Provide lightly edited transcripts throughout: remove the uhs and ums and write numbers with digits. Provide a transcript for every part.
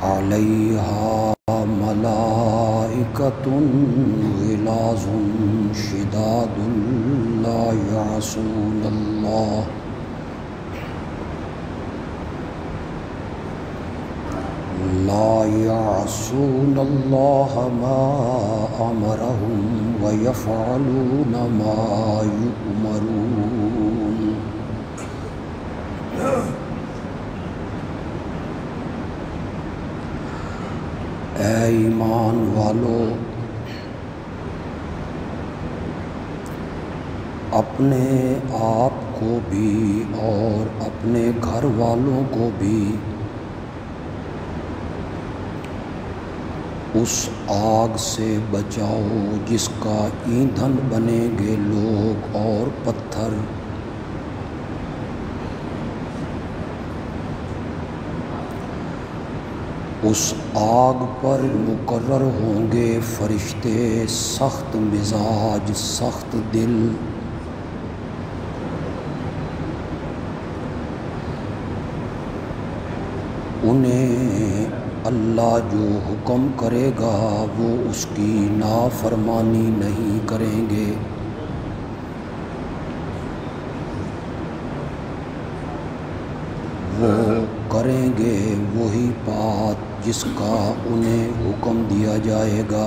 علیہا ملائکۃ غلاظ شداد لا یعصون اللہ ما امرہم ویفعلون ما یؤمرون۔ اے ایمان والو، اپنے آپ کو بھی اور اپنے گھر والوں کو بھی اس آگ سے بچاؤ جس کا ایندھن بنیں گے لوگ اور پتھر۔ اس آگ پر مقرر ہوں گے فرشتے سخت مزاج سخت دل، انہیں اللہ جو حکم کرے گا وہ اس کی نافرمانی نہیں کریں گے۔ وہ کریں گے وہی بات جس کا انہیں حکم دیا جائے گا۔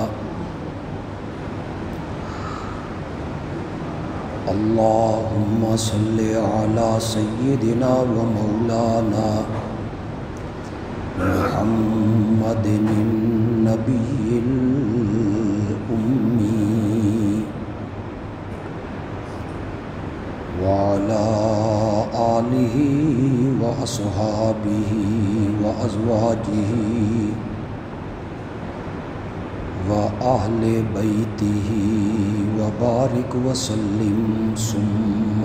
اللہم صلی علی سیدنا و مولانا محمد النبی الأمی وعلی آلہ وأصحابہ وأزواجہ وأہل بیتہ وبارک وسلم ثم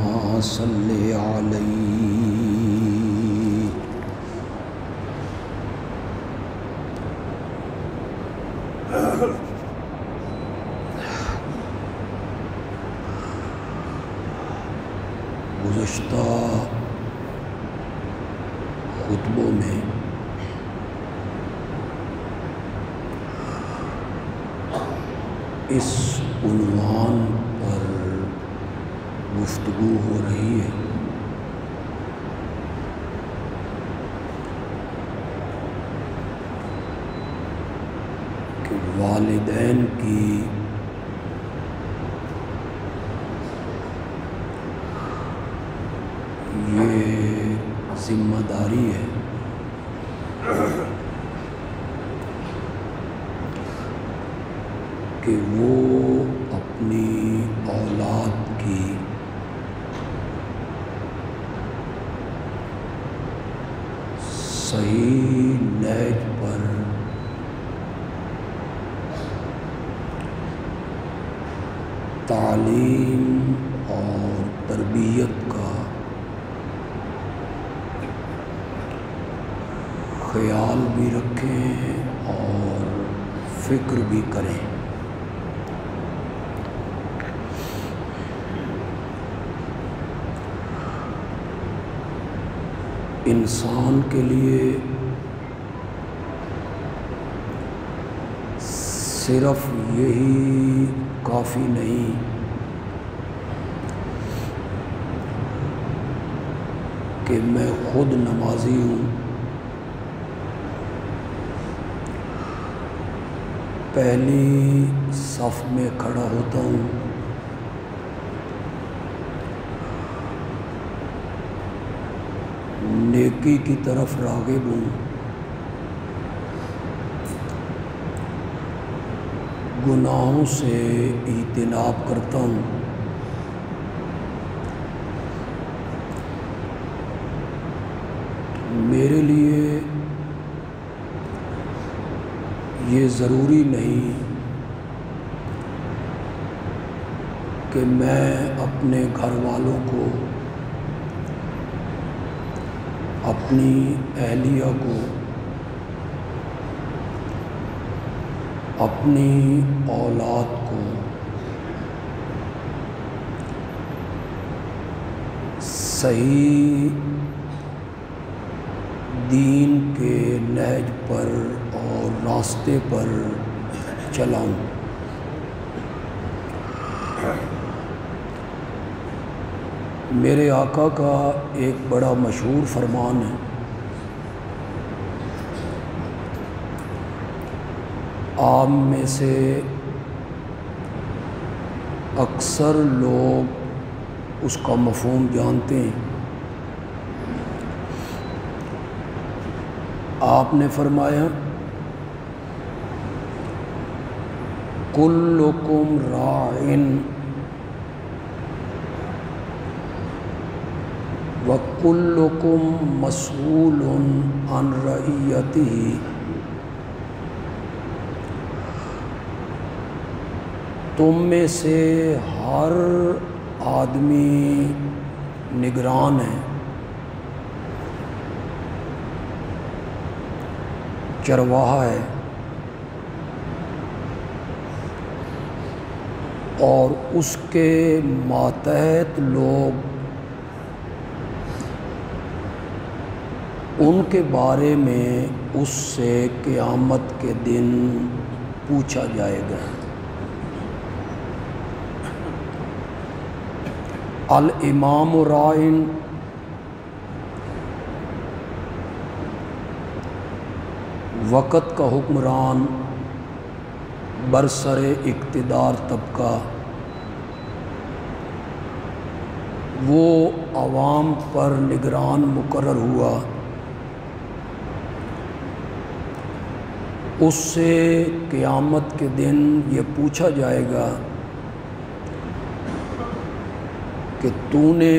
صلی علیہ۔ گزشتہ خطبوں میں اس عنوان پر گفتگو ہو رہی ہے کہ والدین کی یہ ذمہ داری ہے کہ وہ اپنی اولاد کی صحیح نہج پر تعلیم اور تربیت کا خیال بھی رکھیں اور فکر بھی کریں۔ انسان کے لیے صرف یہی کافی نہیں کہ میں خود نمازی ہوں، پہلی صف میں کھڑا ہوتا ہوں، نیکی کی طرف راغب ہوں، گناہوں سے اجتناب کرتا ہوں، میرے لیے یہ ضروری نہیں کہ میں اپنے گھر والوں کو، اپنی اہلیہ کو، اپنی اولاد کو صحیح دین کے نہج پر راستے پر چلاؤں۔ میرے آقا کا ایک بڑا مشہور فرمان ہے، عام میں سے اکثر لوگ اس کا مفہوم جانتے ہیں۔ آپ نے فرمایا کلکم راعٍ وَكُلُّكُمْ مَسْئُولٌ عَنْ رَعِيَّتِهِ، تم میں سے ہر آدمی نگران ہے، چرواہا ہے، اور اس کے ماتحت لوگ ان کے بارے میں اس سے قیامت کے دن پوچھا جائے گا۔ الامام راعٍ، وقت کا حکمران، برسر اقتدار طبقہ، وہ عوام پر نگران مقرر ہوا، اس سے قیامت کے دن یہ پوچھا جائے گا کہ تو نے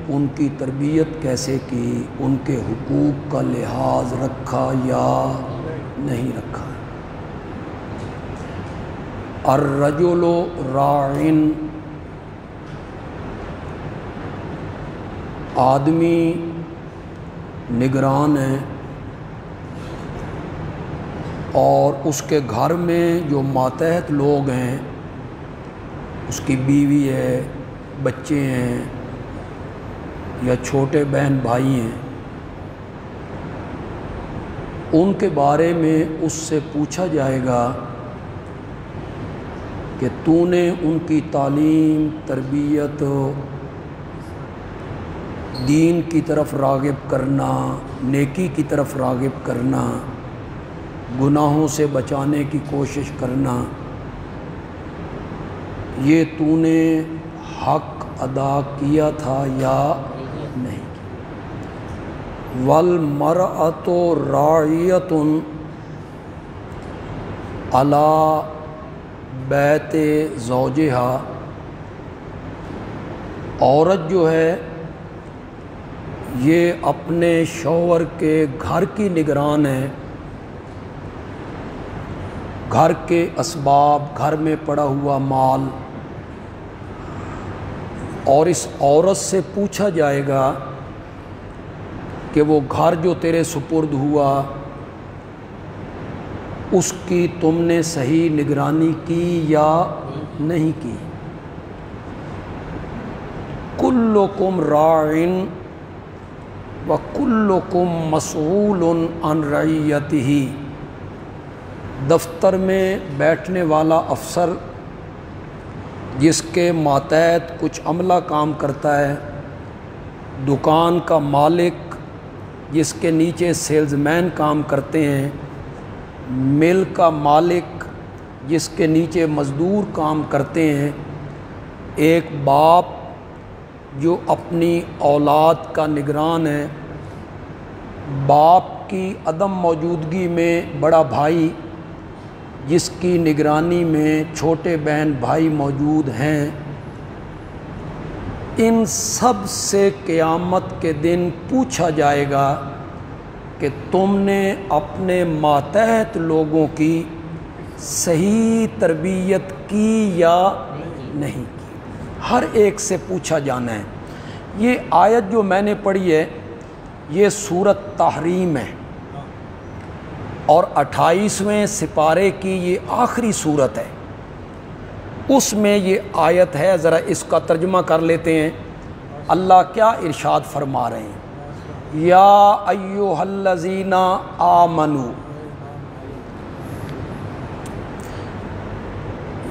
ان کی تربیت کیسے کی، ان کے حقوق کا لحاظ رکھا یا نہیں رکھا۔ الرجل راعٍ، آدمی نگران ہے، اور اس کے گھر میں جو ماتحت لوگ ہیں، اس کی بیوی ہے، بچے ہیں یا چھوٹے بہن بھائی ہیں، ان کے بارے میں اس سے پوچھا جائے گا کہ تو نے ان کی تعلیم، تربیت، دین کی طرف راغب کرنا، نیکی کی طرف راغب کرنا، گناہوں سے بچانے کی کوشش کرنا، یہ تو نے حق ادا کیا تھا یا نہیں۔ والمرأۃ راعیۃ علی بیت زوجہا، عورت جو ہے یہ اپنے شوہر کے گھر کی نگران ہے، گھر کے اسباب، گھر میں پڑا ہوا مال، اور اس عورت سے پوچھا جائے گا کہ وہ گھر جو تیرے سپرد ہوا اس کی تم نے صحیح نگرانی کی یا نہیں کی۔ کلکم راعٍ وکلکم مسئول عن رعیتہ، دفتر میں بیٹھنے والا افسر جس کے ماتحت کچھ عملہ کام کرتا ہے، دکان کا مالک جس کے نیچے سیلز مین کام کرتے ہیں، مل کا مالک جس کے نیچے مزدور کام کرتے ہیں، ایک باپ جو اپنی اولاد کا نگران ہے، باپ کی عدم موجودگی میں بڑا بھائی جس کی نگرانی میں چھوٹے بہن بھائی موجود ہیں، ان سب سے قیامت کے دن پوچھا جائے گا کہ تم نے اپنے ماتحت لوگوں کی صحیح تربیت کی یا نہیں کی۔ ہر ایک سے پوچھا جانا ہے۔ یہ آیت جو میں نے پڑھی ہے یہ سورۃ تحریم ہے، اور 28ویں سپارے کی یہ آخری سورت ہے، اس میں یہ آیت ہے۔ ذرا اس کا ترجمہ کر لیتے ہیں۔ اللہ کیا ارشاد فرما رہے ہیں؟ یا ایھا الذین آمنوا،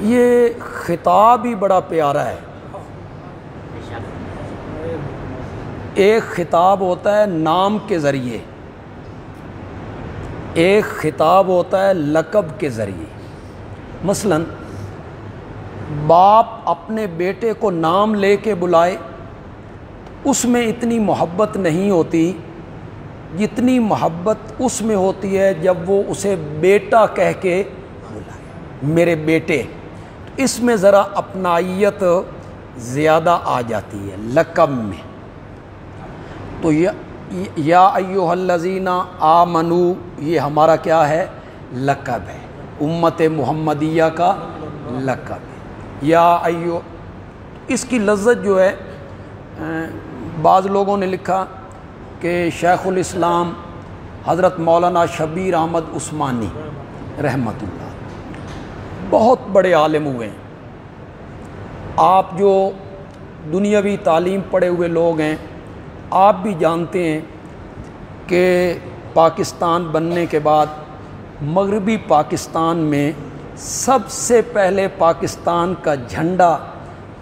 یہ خطاب ہی بڑا پیارا ہے. ایک خطاب ہوتا ہے نام کے ذریعے، ایک خطاب ہوتا ہے لقب کے ذریعے. مثلا باپ اپنے بیٹے کو نام لے کے بلائے، اس میں اتنی محبت نہیں ہوتی جتنی محبت اس میں ہوتی ہے جب وہ اسے بیٹا کہہ کے بلائے، میرے بیٹے. اس میں ذرا اپنائیت زیادہ آ جاتی ہے لقب میں. تو یا ایھا الذین آمنو یہ ہمارا کیا ہے؟ لقب ہے، امت محمدیہ کا لقب ہے. یا ایھا، اس کی لذت جو ہے، بعض لوگوں نے لکھا کہ شیخ الاسلام حضرت مولانا شبیر احمد عثمانی رحمۃ اللہ بہت بڑے عالم ہوئے ہیں. آپ جو دنیاوی تعلیم پڑھے ہوئے لوگ ہیں، آپ بھی جانتے ہیں کہ پاکستان بننے کے بعد مغربی پاکستان میں سب سے پہلے پاکستان کا جھنڈا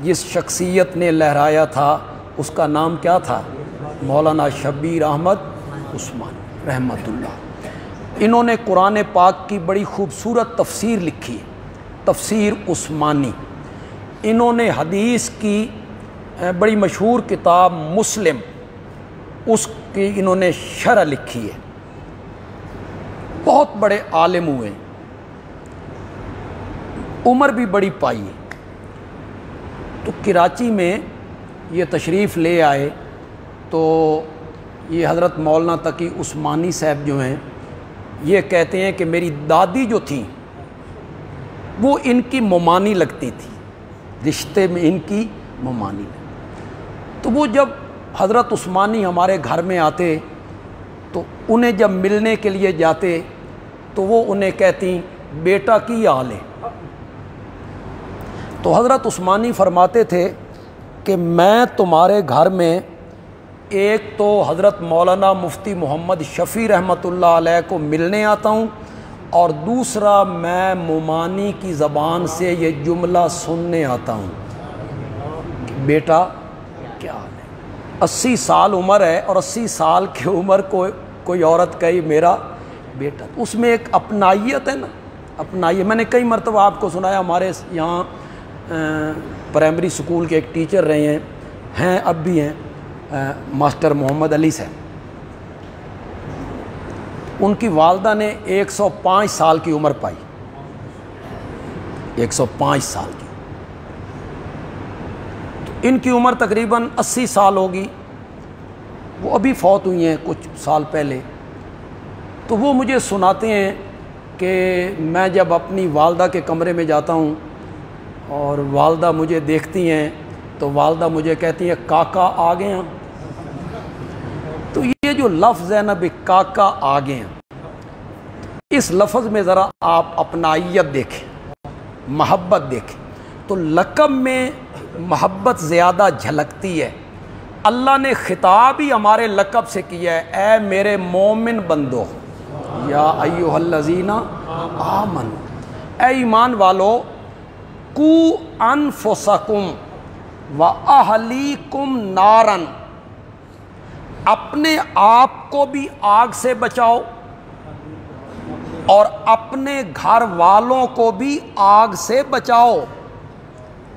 جس شخصیت نے لہرایا تھا اس کا نام کیا تھا؟ مولانا شبیر احمد عثمانی رحمۃ اللہ. انہوں نے قرآن پاک کی بڑی خوبصورت تفسیر لکھی ہے، تفسیر عثمانی. انہوں نے حدیث کی بڑی مشہور کتاب مسلم، اس کی انہوں نے شرح لکھی ہے. بہت بڑے عالم ہوئے، عمر بھی بڑی پائی ہے. تو کراچی میں یہ تشریف لے آئے تو یہ حضرت مولانا تقی عثمانی صاحب جو ہیں یہ کہتے ہیں کہ میری دادی جو تھیں وہ ان کی ممانی لگتی تھی، رشتے میں ان کی ممانی لگتی. تو وہ جب حضرت عثمانی ہمارے گھر میں آتے تو انہیں جب ملنے کے لیے جاتے تو وہ انہیں کہتی بیٹا کی حال ہے. تو حضرت عثمانی فرماتے تھے کہ میں تمہارے گھر میں ایک تو حضرت مولانا مفتی محمد شفیع رحمۃ اللہ علیہ کو ملنے آتا ہوں، اور دوسرا میں ممانی کی زبان سے یہ جملہ سننے آتا ہوں کہ بیٹا کیا حال ہے. 80 سال عمر ہے اور 80 سال کی عمر کو کوئی عورت کہی میرا بیٹا، اس میں ایک اپنائیت ہے نا، اپنائیت. میں نے کئی مرتبہ آپ کو سنایا، ہمارے یہاں پرائمری سکول کے ایک ٹیچر رہے ہیں اب بھی ہیں، ماسٹر محمد علی صاحب. ان کی والدہ نے 105 سال کی عمر پائی، 105 سال کی. تو ان کی عمر تقریباً 80 سال ہوگی، وہ ابھی فوت ہوئی ہیں کچھ سال پہلے. تو وہ مجھے سناتے ہیں کہ میں جب اپنی والدہ کے کمرے میں جاتا ہوں اور والدہ مجھے دیکھتی ہیں تو والدہ مجھے کہتی ہیں کاکا آ گئے ہیں. تو یہ جو لفظ ہے نا بھی کاکا آ گئے ہیں، اس لفظ میں ذرا آپ اپنائیت دیکھیں، محبت دیکھیں. تو لقب میں محبت زیادہ جھلکتی ہے. اللہ نے خطاب ہی ہمارے لقب سے کیا ہے، اے میرے مومن بندو، یا ایھا الذین آمنو، اے ایمان والو، قو انفسکم واہلیکم نارا، اپنے آپ کو بھی آگ سے بچاؤ اور اپنے گھر والوں کو بھی آگ سے بچاؤ.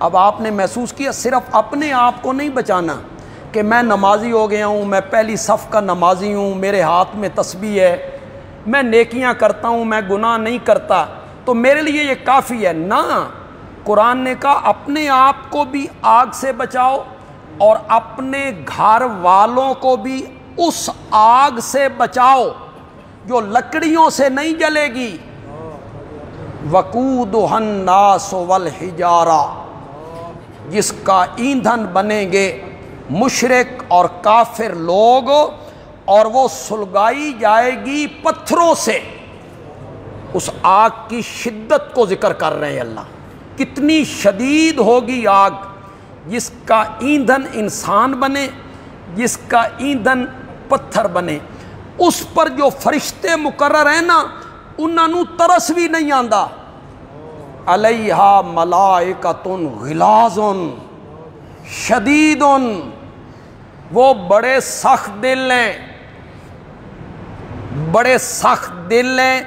اب آپ نے محسوس کیا صرف اپنے آپ کو نہیں بچانا کہ میں نمازی ہو گیا ہوں، میں پہلی صف کا نمازی ہوں، میرے ہاتھ میں تسبیح ہے، میں نیکیاں کرتا ہوں، میں گناہ نہیں کرتا تو میرے لیے یہ کافی ہے. نہ، قرآن نے کہا اپنے آپ کو بھی آگ سے بچاؤ اور اپنے گھر والوں کو بھی اس آگ سے بچاؤ جو لکڑیوں سے نہیں جلے گی. وقودھا الناس والحجارہ، جس کا ایندھن بنیں گے مشرک اور کافر لوگ، اور وہ سلگائی جائے گی پتھروں سے. اس آگ کی شدت کو ذکر کر رہے ہیں اللہ، کتنی شدید ہوگی آگ، جس کا ایندھن انسان بنے، جس کا ایندھن پتھر بنے. اس پر جو فرشتے مقرر ہیں نا، انہوں ترس بھی نہیں آندا. علیہا ملائکۃ غلاظ شدید، وہ بڑے سخت دل ہیں، بڑے سخت دل ہیں،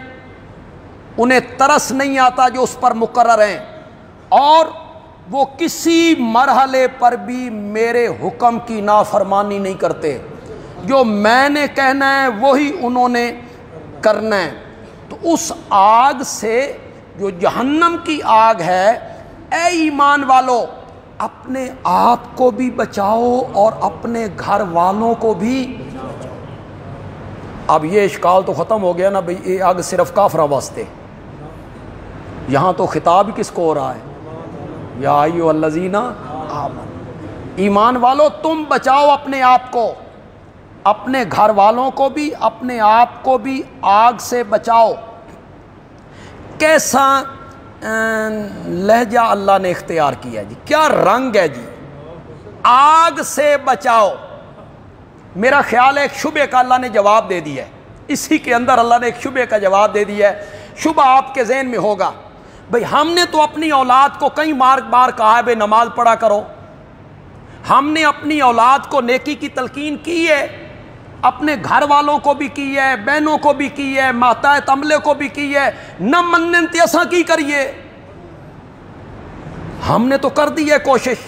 انہیں ترس نہیں آتا جو اس پر مقرر ہیں، اور وہ کسی مرحلے پر بھی میرے حکم کی نافرمانی نہیں کرتے، جو میں نے کہنا ہے وہی انہوں نے کرنا ہے۔ تو اس آگ سے جو جہنم کی آگ ہے، اے ایمان والو اپنے آپ کو بھی بچاؤ اور اپنے گھر والوں کو بھی۔ اب یہ اشکال تو ختم ہو گیا نا بھئی، یہ آگ صرف کافرہ واسطے، یہاں تو خطاب کس کو ہو رہا ہے؟ یا ایھا الذین آمنوا، ایمان والو تم بچاؤ اپنے آپ کو، اپنے گھر والوں کو بھی، اپنے آپ کو بھی آگ سے بچاؤ۔ کیسا لہجہ اللہ نے اختیار کیا جی، کیا رنگ ہے جی، آگ سے بچاؤ۔ میرا خیال ہے ایک شبہ کا اللہ نے جواب دے دیا ہے، اسی کے اندر اللہ نے ایک شبہ کا جواب دے دیا ہے۔ شبہ آپ کے ذہن میں ہوگا، بھئی ہم نے تو اپنی اولاد کو کئی بار کہا ہے بھئی نماز پڑھا کرو، ہم نے اپنی اولاد کو نیکی کی تلقین کی ہے، اپنے گھر والوں کو بھی کی ہے، بہنوں کو بھی کی ہے، ماتحت عملے کو بھی کی ہے، نہ منن تے اساں کی کریے، ہم نے تو کر دی ہے کوشش۔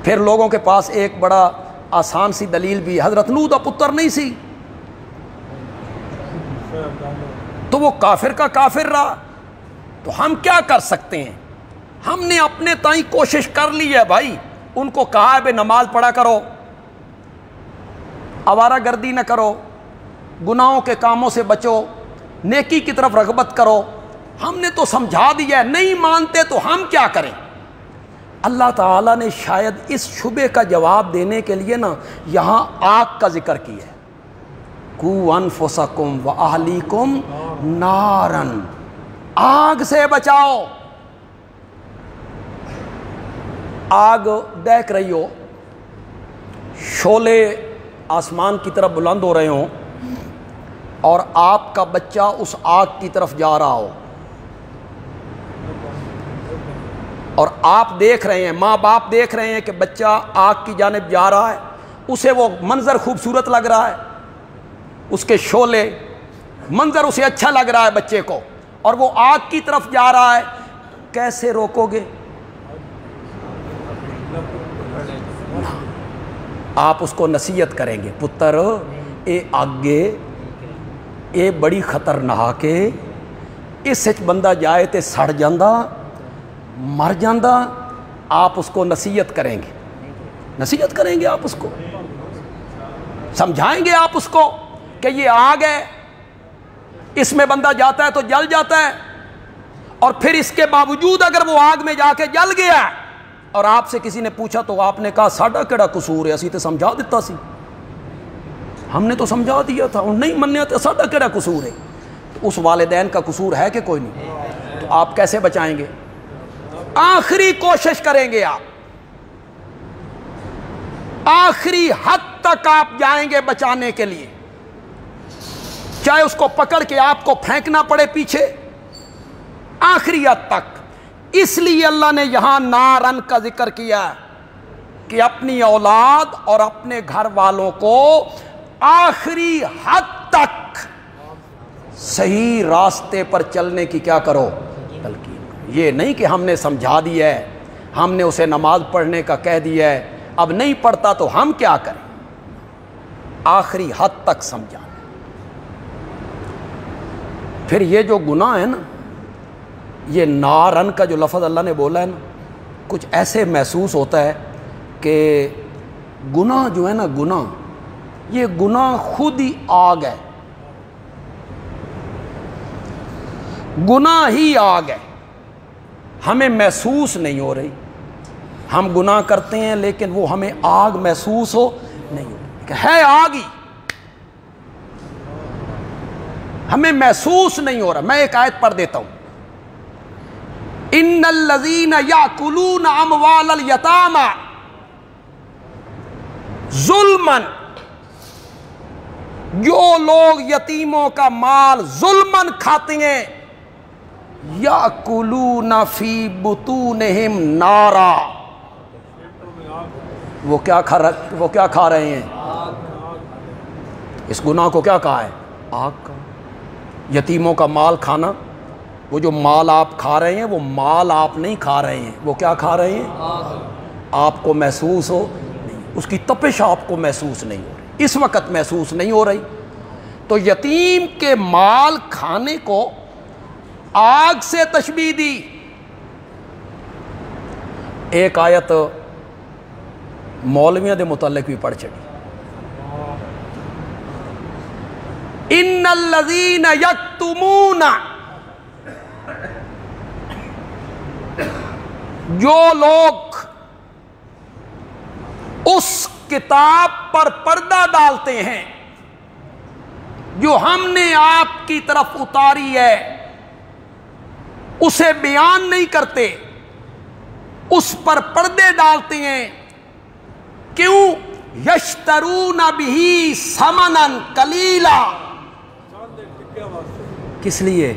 پھر لوگوں کے پاس ایک بڑا آسان سی دلیل بھی، حضرت نوح دا پتر نہیں سی تو وہ کافر کا کافر رہا، تو ہم کیا کر سکتے ہیں؟ ہم نے اپنے تائیں کوشش کر لی ہے بھائی، ان کو کہا ہے بے نماز پڑھا کرو، آوارہ گردی نہ کرو، گناہوں کے کاموں سے بچو، نیکی کی طرف رغبت کرو، ہم نے تو سمجھا دیا ہے، نہیں مانتے تو ہم کیا کریں؟ اللہ تعالیٰ نے شاید اس شبے کا جواب دینے کے لیے نا یہاں آگ کا ذکر کیا ہے، قُوْا أَنفُسَكُمْ وَأَهْلِيكُمْ نَارًا، آگ سے بچاؤ۔ آگ دیکھ رہی ہو، شعلے آسمان کی طرف بلند ہو رہے ہوں اور آپ کا بچہ اس آگ کی طرف جا رہا ہو، اور آپ دیکھ رہے ہیں، ماں باپ دیکھ رہے ہیں کہ بچہ آگ کی جانب جا رہا ہے، اسے وہ منظر خوبصورت لگ رہا ہے، اس کے شعلے، منظر اسے اچھا لگ رہا ہے بچے کو، اور وہ آگ کی طرف جا رہا ہے، کیسے روکو گے؟ آپ اس کو نصیحت کریں گے، پتر اے آگے اے بڑی خطرناک ہے، اس وچ بندہ جائے تے سڑ جاندہ، مر جاندہ۔ آپ اس کو نصیحت کریں گے، نصیحت کریں گے، آپ اس کو سمجھائیں گے، آپ اس کو کہ یہ آگ ہے، اس میں بندہ جاتا ہے تو جل جاتا ہے، اور پھر اس کے باوجود اگر وہ آگ میں جا کے جل گیا اور آپ سے کسی نے پوچھا تو آپ نے کہا ساڈا کیڑا قصور ہے، اسی تے سمجھا دیتا سی، ہم نے تو سمجھا دیا تھا، اور نہیں مننے تے ساڈا کیڑا قصور ہے؟ تو اس والدین کا قصور ہے کہ کوئی نہیں؟ تو آپ کیسے بچائیں گے؟ آخری کوشش کریں گے، آپ آخری حد تک آپ جائیں گے بچانے کے لیے، چاہے اس کو پکڑ کے آپ کو پھینکنا پڑے پیچھے، آخری حد تک۔ اس لیے اللہ نے یہاں نارن کا ذکر کیا کہ اپنی اولاد اور اپنے گھر والوں کو آخری حد تک صحیح راستے پر چلنے کی کیا کرو؟ تلقین۔ یہ نہیں کہ ہم نے سمجھا دیا ہے، ہم نے اسے نماز پڑھنے کا کہہ دیا ہے، اب نہیں پڑھتا تو ہم کیا کریں؟ آخری حد تک سمجھا۔ پھر یہ جو گناہ ہے نا، یہ نارن کا جو لفظ اللہ نے بولا ہے نا، کچھ ایسے محسوس ہوتا ہے کہ گناہ جو ہے نا، گناہ، یہ گناہ خود ہی آگ ہے، گناہ ہی آگ ہے، ہمیں محسوس نہیں ہو رہی، ہم گناہ کرتے ہیں لیکن وہ ہمیں آگ محسوس ہو نہیں ہو رہی، ہے آگ ہی، ہمیں محسوس نہیں ہو رہا۔ میں ایک آیت پڑھ دیتا ہوں، ان الذین یاکلون اموال الیتامی ظلما، جو لوگ یتیموں کا مال ظلماً کھاتے ہیں، یأکلون فی بطونہم نارا، وہ کیا کھا رہے ہیں؟ اس گناہ کو کیا کہا ہے؟ آگ کا۔ یتیموں کا مال کھانا، وہ جو مال آپ کھا رہے ہیں وہ مال آپ نہیں کھا رہے ہیں، وہ کیا کھا رہے ہیں؟ آپ کو محسوس ہو نہیں، اس کی تپش آپ کو محسوس نہیں ہو رہی، اس وقت محسوس نہیں ہو رہی۔ تو یتیم کے مال کھانے کو آگ سے تشبیہ دی۔ ایک آیت مولویوں دے متعلق بھی پڑھ چڑی، ان الذین یکتمون، جو لوگ اس کتاب پر پردہ ڈالتے ہیں جو ہم نے آپ کی طرف اتاری ہے، اسے بیان نہیں کرتے، اس پر پردے ڈالتے ہیں، کیوں؟ یشترون بہ ثمنا قلیلا، کس لیے؟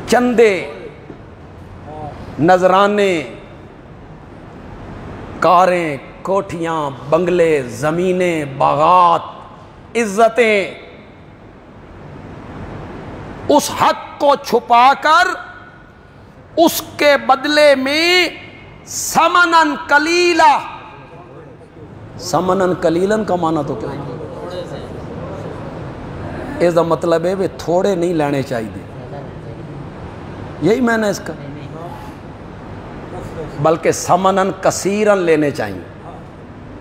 چندے، نذرانے، کاریں، کوٹھیاں، بنگلے، زمینیں، باغات، عزتیں، اس حق کو چھپا کر اس کے بدلے میں ثمناً قلیلا۔ ثمناً قلیلاً کا معنی تو کیا ہے؟ اس کا مطلب ہے وہ تھوڑے نہیں لینے چاہیے، یہی میں نے اس کا، بلکہ ثمناً کثیراً لینے چاہیے۔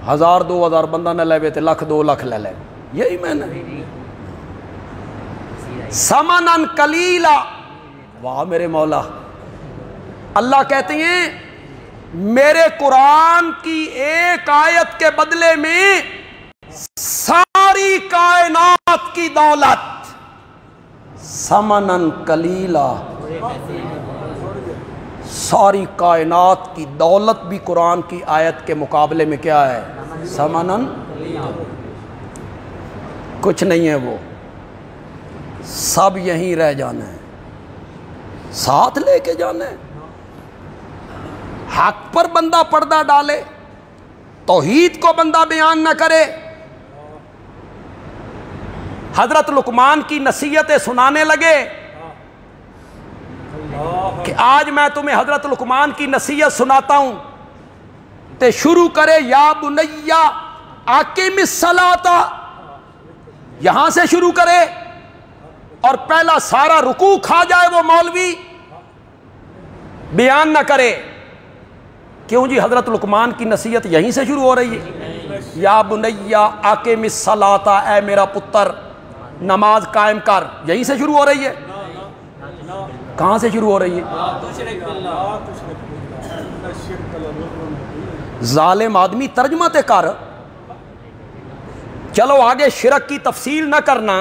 1000 2000 بندہ نہ لے تو 1,00,000 2 لاکھ لے لے، یہی میں نے۔ ثمناً قلیلا، واہ میرے مولا، اللہ کہتے ہیں میرے قرآن کی ایک آیت کے بدلے میں ساری کائنات کی دولت، ثمناً قلیلا، ساری کائنات کی دولت بھی قرآن کی آیت کے مقابلے میں کیا ہے؟ ثمناً، کچھ نہیں ہے، وہ سب یہیں رہ جانا ہے، ساتھ لے کے جانا ہے۔ حق پر بندہ پردہ ڈالے، توحید کو بندہ بیان نہ کرے، حضرت لقمان کی نصیحتیں سنانے لگے کہ آج میں تمہیں حضرت لقمان کی نصیحت سناتا ہوں، تے شروع کرے یا بنیا اقم الصلاۃ، یہاں سے شروع کرے، اور پہلا سارا رکوع کھا جائے وہ مولوی، بیان نہ کرے۔ کیوں جی؟ حضرت لقمان کی نصیحت یہیں سے شروع ہو رہی ہے، یا بنیا اقم الصلاۃ، اے میرا پتر نماز قائم کر، یہیں سے شروع ہو رہی ہے۔ کہاں سے شروع ہو رہی ہے؟ ظالم آدمی ترجمہ تے کر، چلو آگے شرک کی تفصیل نہ کرنا،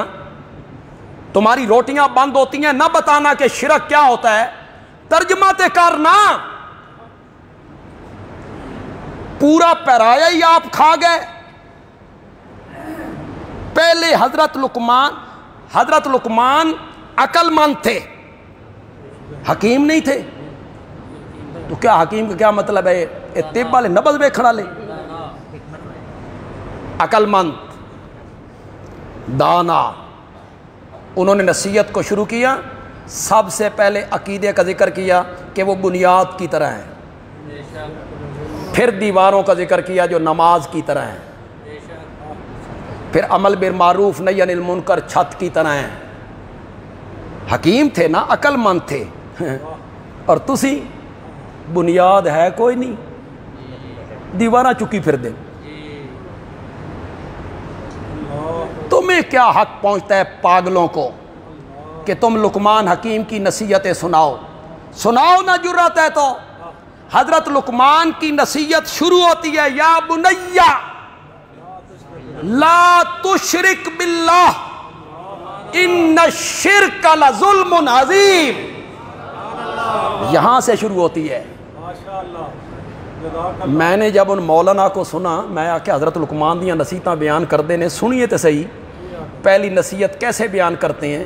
تمہاری روٹیاں بند ہوتی ہیں نہ بتانا کہ شرک کیا ہوتا ہے، ترجمہ تے کرنا، پورا پیرایا ہی آپ کھا گئے۔ پہلے حضرت لقمان عقل مند تھے، حکیم نہیں تھے۔ تو کیا حکیم کا کیا مطلب ہے؟ طب والے نبض ویکھن والے، عقل مند، دانا۔ انہوں نے نصیحت کو شروع کیا، سب سے پہلے عقیدے کا ذکر کیا کہ وہ بنیاد کی طرح ہیں، پھر دیواروں کا ذکر کیا جو نماز کی طرح ہیں، پھر عمل بالمعروف نہی عن المنکر چھت کی طرح ہیں۔ حکیم تھے نا، عقل مند تھے، اور تسی بنیاد ہے کوئی نہیں، دیوارہ چکی پھر دے۔ تمہیں کیا حق پہنچتا ہے پاگلوں کو کہ تم لقمان حکیم کی نصیحتیں سناؤ نہ جرات ہے تو۔ حضرت لقمان کی نصیحت شروع ہوتی ہے یا بنیا لا تشرک باللہ ان الشرک لظلم عظیم، یہاں سے شروع ہوتی ہے۔ میں نے جب ان مولانا کو سنا، میں آکے حضرت لقمان دیاں نصیحتاں بیان کر دینے، سنیے تو صحیح، پہلی نصیحت کیسے بیان کرتے ہیں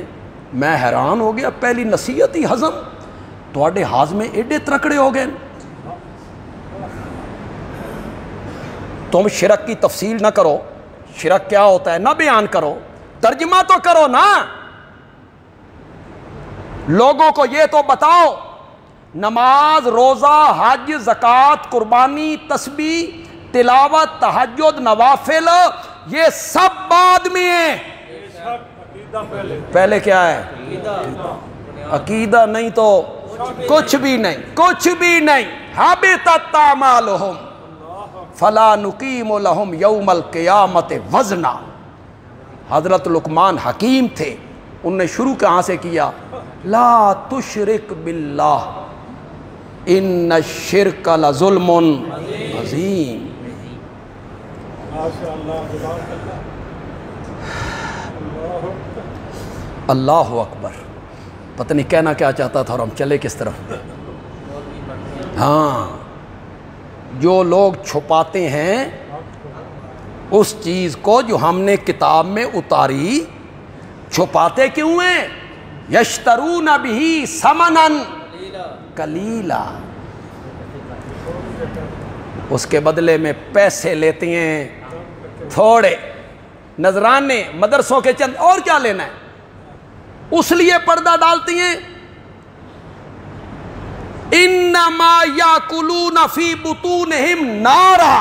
میں حیران ہو گیا، پہلی نصیحت ہی ہضم، تواڈے ہاضمے ایڈے ترکڑے ہو گئے۔ تم شرک کی تفصیل نہ کرو، شرک کیا ہوتا ہے نہ بیان کرو، ترجمہ تو کرو نا، لوگوں کو یہ تو بتاؤ۔ نماز، روزہ، حج، زکوٰۃ، قربانی، تسبیح، تلاوت، تہجد، نوافل، یہ سب بعد میں ہیں، پہلے کیا ہے؟ عقیدہ نہیں تو کچھ بھی نہیں، کچھ بھی نہیں۔ حبطت اعمالہم فلا نقیم لہم یوم القیامت وزنا۔ حضرت لقمان حکیم تھے، انہوں نے شروع کہاں سے کیا؟ لا تشرک باللہ ان الشرک لظلم عظیم۔ اللہ اکبر، پتہ نہیں کہنا کیا چاہتا تھا اور ہم چلے کس طرف۔ ہاں، جو لوگ چھپاتے ہیں اس چیز کو جو ہم نے کتاب میں اتاری، چھپاتے کیوں ہیں؟ یشترون بہ ثمنا قلیلا، اس کے بدلے میں پیسے لیتے ہیں تھوڑے، نذرانے، مدرسوں کے چند، اور کیا لینا ہے؟ اس لیے پردہ ڈالتی ہیں۔ انما یاکلون فی بطونہم نارا،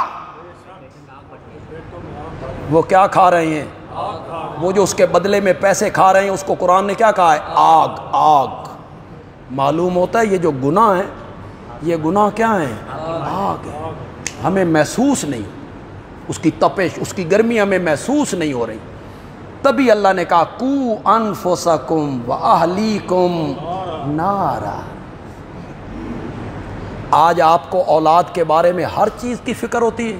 وہ کیا کھا رہے ہیں؟ وہ جو اس کے بدلے میں پیسے کھا رہے ہیں، اس کو قرآن نے کیا کہا ہے؟ آگ۔ آگ معلوم ہوتا ہے یہ جو گناہ ہے، یہ گناہ کیا ہیں؟ آگ ہے، ہمیں محسوس نہیں، اس کی تپش، اس کی گرمی ہمیں محسوس نہیں ہو رہی۔ تبھی اللہ نے کہا قو انفسکم واہلیکم نارا۔ آج آپ کو اولاد کے بارے میں ہر چیز کی فکر ہوتی ہے،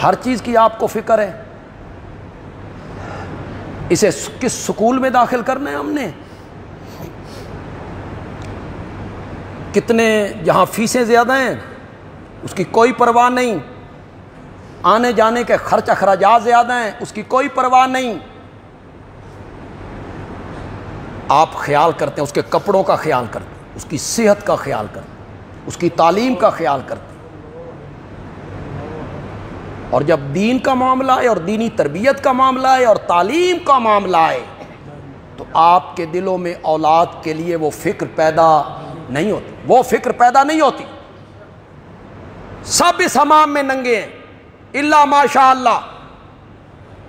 ہر چیز کی آپ کو فکر ہے۔ اسے کس سکول میں داخل کرنا ہے ہم نے، کتنے جہاں فیسیں زیادہ ہیں اس کی کوئی پرواہ نہیں، آنے جانے کے خرچ اخراجات زیادہ ہیں اس کی کوئی پرواہ نہیں۔ آپ خیال کرتے ہیں اس کے کپڑوں کا، خیال کرتے ہیں اس کی صحت کا، خیال کرتے ہیں اس کی تعلیم کا، خیال کرتے ہیں۔ اور جب دین کا معاملہ ہے اور دینی تربیت کا معاملہ ہے اور تعلیم کا معاملہ ہے تو آپ کے دلوں میں اولاد کے لیے وہ فکر پیدا نہیں ہوتی، وہ فکر پیدا نہیں ہوتی۔ سب اس حمام میں ننگے ہیں الا ماشاء اللہ،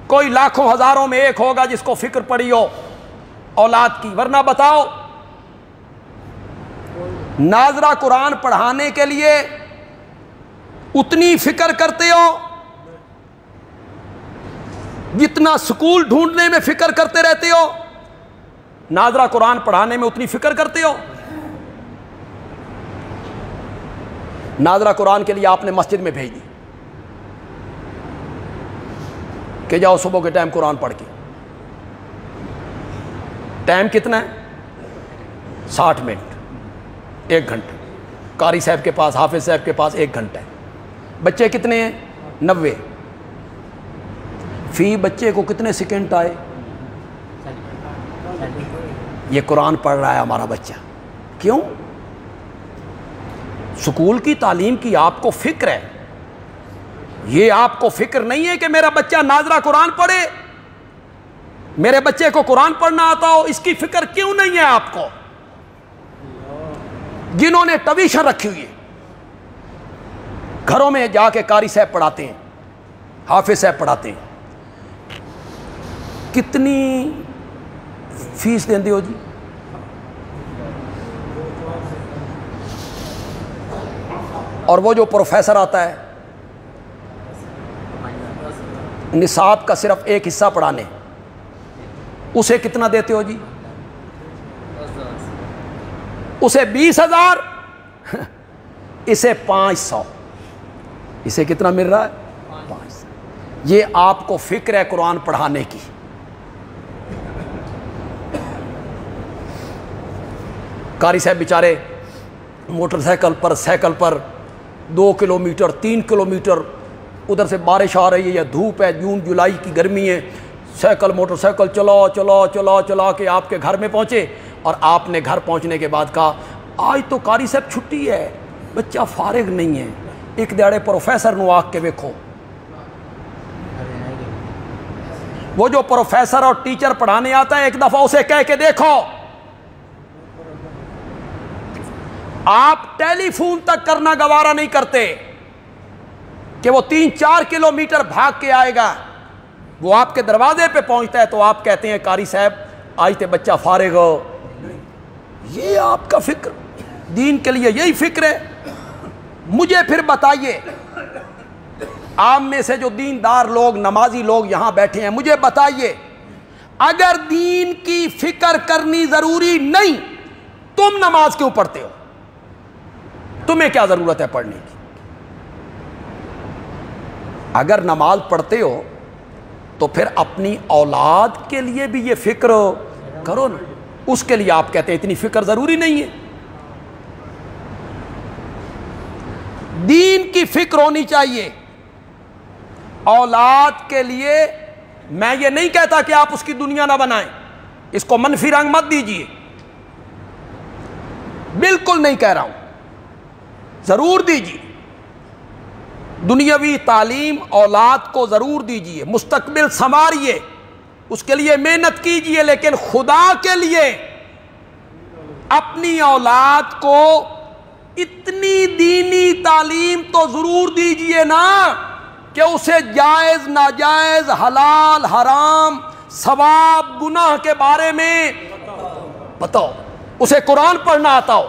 کوئی لاکھوں ہزاروں میں ایک ہوگا جس کو فکر پڑی ہو اولاد کی، ورنہ بتاؤ ناظرہ قرآن پڑھانے کے لیے اتنی فکر کرتے ہو جتنا سکول ڈھونڈنے میں فکر کرتے رہتے ہو، ناظرہ قرآن پڑھانے میں اتنی فکر کرتے ہو؟ ناظرہ قرآن کے لیے آپ نے مسجد میں بھیج دی کہ جاؤ صبح کے ٹائم قرآن پڑھ کے، ٹائم کتنا ہے؟ 60 منٹ، 1 گھنٹہ، قاری صاحب کے پاس، حافظ صاحب کے پاس 1 گھنٹہ ہے۔ بچے کتنے ہیں؟ 90۔ فی بچے کو کتنے سیکنڈ آئے؟ یہ قرآن پڑھ رہا ہے ہمارا بچہ، کیوں؟ سکول کی تعلیم کی آپ کو فکر ہے، یہ آپ کو فکر نہیں ہے کہ میرا بچہ ناظرہ قرآن پڑھے، میرے بچے کو قرآن پڑھنا آتا ہو، اس کی فکر کیوں نہیں ہے آپ کو؟ جنہوں نے ٹیوشن رکھی ہوئی ہے، گھروں میں جا کے قاری صاحب پڑھاتے ہیں، حافظ صاحب پڑھاتے ہیں، کتنی فیس دیندے ہو جی؟ اور وہ جو پروفیسر آتا ہے نصاب کا صرف ایک حصہ پڑھانے، اسے کتنا دیتے ہو جی؟ اسے 20,000، اسے 500، اسے کتنا مل رہا ہے؟ 500۔ یہ آپ کو فکر ہے قرآن پڑھانے کی۔ قاری صاحب بیچارے موٹر سائیکل پر، سائیکل پر 2 کلومیٹر 3 کلومیٹر، ادھر سے بارش آ رہی ہے یا دھوپ ہے، جون جولائی کی گرمی ہے، سائیکل موٹر سائیکل چلا کے آپ کے گھر میں پہنچے، اور آپ نے گھر پہنچنے کے بعد کہا آج تو قاری صاحب چھٹی ہے، بچہ فارغ نہیں ہے، ایک دیہڑے پروفیسر نو آ کے ویکھو۔ وہ جو پروفیسر اور ٹیچر پڑھانے آتا ہے ایک دفعہ اسے کہہ کے دیکھو، آپ ٹیلی فون تک کرنا گوارا نہیں کرتے کہ وہ 3-4 کلومیٹر بھاگ کے آئے گا، وہ آپ کے دروازے پہ پہنچتا ہے تو آپ کہتے ہیں قاری صاحب آج تے بچہ فارغ ہو۔ یہ آپ کا فکر، دین کے لیے یہی فکر ہے؟ مجھے پھر بتائیے، عام میں سے جو دیندار لوگ نمازی لوگ یہاں بیٹھے ہیں، مجھے بتائیے اگر دین کی فکر کرنی ضروری نہیں، تم نماز کیوں پڑھتے ہو؟ تمہیں کیا ضرورت ہے پڑھنے کی؟ اگر نماز پڑھتے ہو تو پھر اپنی اولاد کے لیے بھی یہ فکر کرو نا، اس کے لیے آپ کہتے ہیں اتنی فکر ضروری نہیں ہے۔ دین کی فکر ہونی چاہیے اولاد کے لیے۔ میں یہ نہیں کہتا کہ آپ اس کی دنیا نہ بنائیں، اس کو منفی رنگ مت دیجیے، بالکل نہیں کہہ رہا ہوں، ضرور دیجیے دنیاوی تعلیم اولاد کو ضرور دیجیے، مستقبل سنواریے، اس کے لیے محنت کیجیے، لیکن خدا کے لیے اپنی اولاد کو اتنی دینی تعلیم تو ضرور دیجیے نا کہ اسے جائز ناجائز حلال حرام ثواب گناہ کے بارے میں بتاؤ، اسے قرآن پڑھنا آتا ہو،